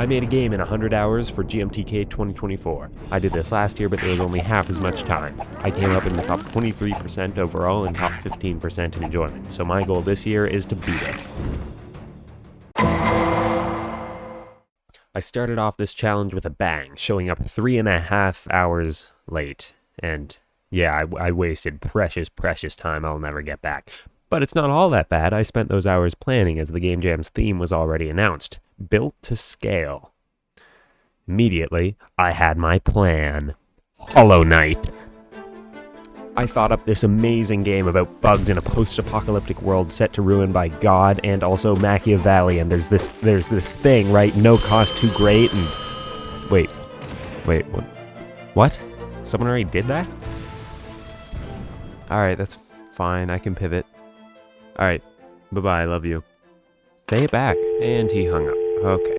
I made a game in 100 hours for GMTK 2024. I did this last year, but there was only half as much time. I came up in the top 23% overall and top 15% in enjoyment, so my goal this year is to beat it. I started off this challenge with a bang, showing up 3.5 hours late, and yeah, I wasted precious time I'll never get back. But it's not all that bad. I spent those hours planning as the Game Jam's theme was already announced. Built to scale. Immediately, I had my plan. Hollow Knight. I thought up this amazing game about bugs in a post-apocalyptic world set to ruin by God and also Machiavelli, and there's this thing, right? No cost too great, and... Wait, what? Someone already did that? Alright, that's fine, I can pivot. Alright, bye-bye, I love you. Say it back. And he hung up. Okay.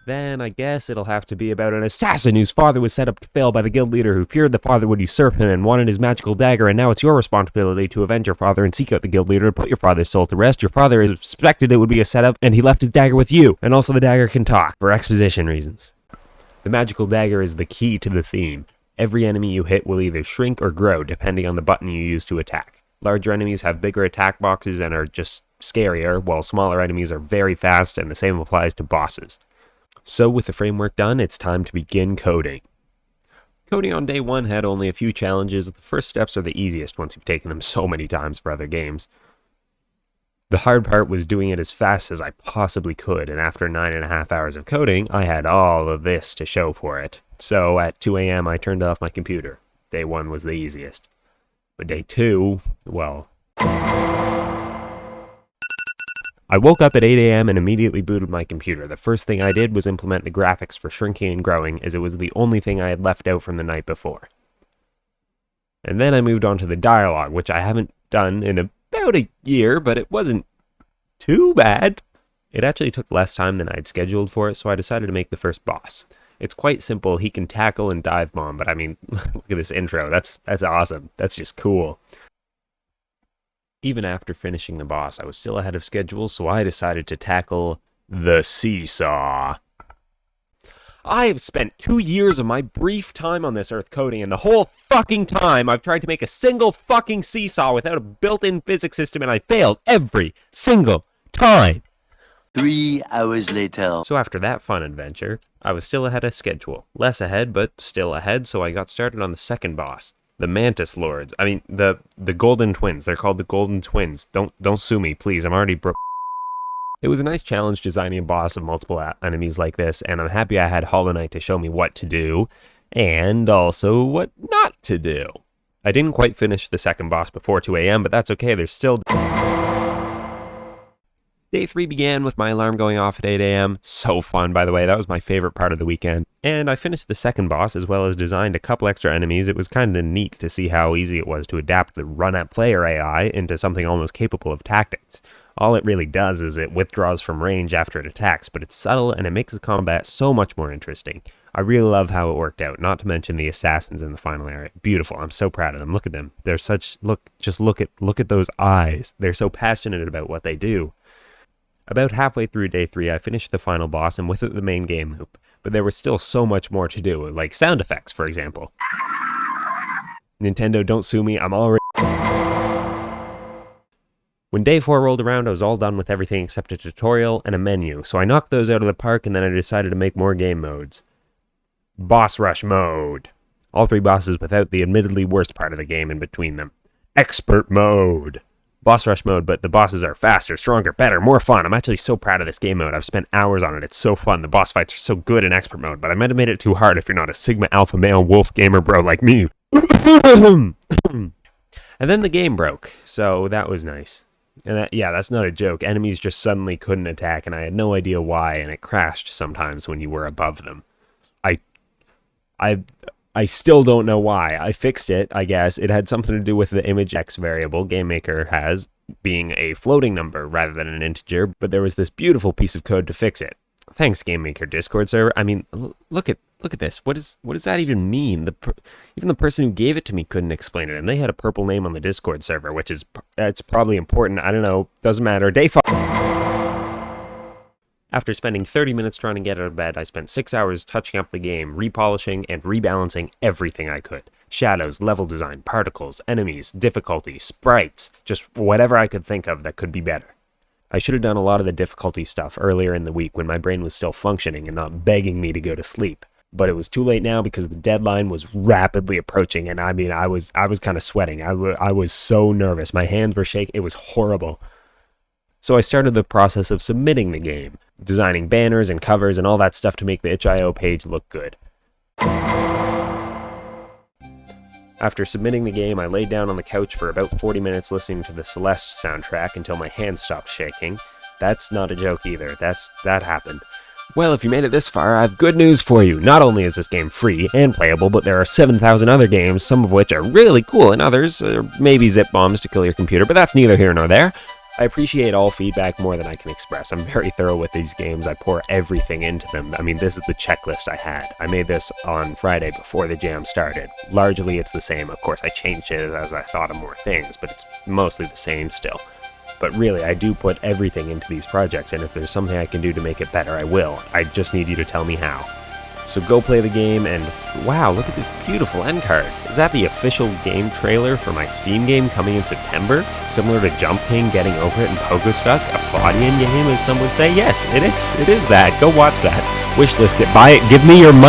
Then I guess it'll have to be about an assassin whose father was set up to fail by the guild leader who feared the father would usurp him and wanted his magical dagger, and now it's your responsibility to avenge your father and seek out the guild leader to put your father's soul to rest. Your father suspected it would be a setup, and he left his dagger with you, and also the dagger can talk, for exposition reasons. The magical dagger is the key to the theme. Every enemy you hit will either shrink or grow, depending on the button you use to attack. Larger enemies have bigger attack boxes and are just scarier, while smaller enemies are very fast, and the same applies to bosses. So with the framework done, it's time to begin coding. Coding on day 1 had only a few challenges. The first steps are the easiest once you've taken them so many times for other games. The hard part was doing it as fast as I possibly could, and after 9.5 hours of coding, I had all of this to show for it. So at 2 a.m. I turned off my computer. Day 1 was the easiest. But day 2, well... I woke up at 8 a.m. and immediately booted my computer. The first thing I did was implement the graphics for shrinking and growing, as it was the only thing I had left out from the night before. And then I moved on to the dialogue, which I haven't done in about a year, but it wasn't too bad. It actually took less time than I'd scheduled for it, so I decided to make the first boss. It's quite simple. He can tackle and dive bomb, but I mean, look at this intro. That's awesome. That's just cool. Even after finishing the boss, I was still ahead of schedule, so I decided to tackle the seesaw. I have spent 2 years of my brief time on this earth coding, and the whole fucking time I've tried to make a single fucking seesaw without a built-in physics system, and I failed every single time. 3 hours later. So after that fun adventure, I was still ahead of schedule. Less ahead, but still ahead, so I got started on the second boss. The Mantis Lords. I mean, the Golden Twins. They're called the Golden Twins. Don't sue me, please. I'm already broke. It was a nice challenge designing a boss of multiple enemies like this, and I'm happy I had Hollow Knight to show me what to do, and also what not to do. I didn't quite finish the second boss before 2 a.m., but that's okay. There's still... Day 3 began with my alarm going off at 8 a.m. So fun, by the way. That was my favorite part of the weekend. And I finished the second boss as well as designed a couple extra enemies. It was kind of neat to see how easy it was to adapt the run-at-player AI into something almost capable of tactics. All it really does is it withdraws from range after it attacks, but it's subtle and it makes the combat so much more interesting. I really love how it worked out, not to mention the assassins in the final area. Beautiful. I'm so proud of them. Look at them. They're such... Look at those eyes. They're so passionate about what they do. About halfway through day 3, I finished the final boss and with it the main game loop, but there was still so much more to do, like sound effects, for example. Nintendo, don't sue me, I'm already... When day 4 rolled around, I was all done with everything except a tutorial and a menu, so I knocked those out of the park and then I decided to make more game modes. Boss Rush Mode. All 3 bosses without the admittedly worst part of the game in between them. Expert Mode. Boss Rush Mode, but the bosses are faster, stronger, better, more fun. I'm actually so proud of this game mode. I've spent hours on it. It's so fun. The boss fights are so good in Expert Mode, but I might have made it too hard if you're not a Sigma Alpha male wolf gamer bro like me. And then the game broke, so that was nice. And that's not a joke. Enemies just suddenly couldn't attack, and I had no idea why, and it crashed sometimes when you were above them. I still don't know why. I fixed it, I guess. It had something to do with the image X variable GameMaker has being a floating number rather than an integer, but there was this beautiful piece of code to fix it. Thanks, GameMaker Discord server. I mean, look at this. What does that even mean? Even the person who gave it to me couldn't explain it, and they had a purple name on the Discord server, that's probably important. I don't know. Doesn't matter. Day 5. After spending 30 minutes trying to get out of bed, I spent 6 hours touching up the game, repolishing, and rebalancing everything I could. Shadows, level design, particles, enemies, difficulty, sprites, just whatever I could think of that could be better. I should have done a lot of the difficulty stuff earlier in the week when my brain was still functioning and not begging me to go to sleep. But it was too late now because the deadline was rapidly approaching, and I mean, I was kind of sweating. I was so nervous. My hands were shaking. It was horrible. So I started the process of submitting the game, designing banners and covers and all that stuff to make the itch.io page look good. After submitting the game, I laid down on the couch for about 40 minutes listening to the Celsus soundtrack until my hands stopped shaking. That's not a joke either. That happened. Well, if you made it this far, I have good news for you. Not only is this game free and playable, but there are 7,000 other games, some of which are really cool, and others are maybe zip bombs to kill your computer, but that's neither here nor there. I appreciate all feedback more than I can express. I'm very thorough with these games. I pour everything into them. I mean, this is the checklist I had. I made this on Friday before the jam started. Largely, it's the same. Of course, I changed it as I thought of more things, but it's mostly the same still. But really, I do put everything into these projects, and if there's something I can do to make it better, I will. I just need you to tell me how. So go play the game, and wow, look at this beautiful end card. Is that the official game trailer for my Steam game coming in September? Similar to Jump King, Getting Over It, and Pogostuck? A Faudian game, as some would say? Yes, it is that. Go watch that. Wishlist it. Buy it. Give me your money.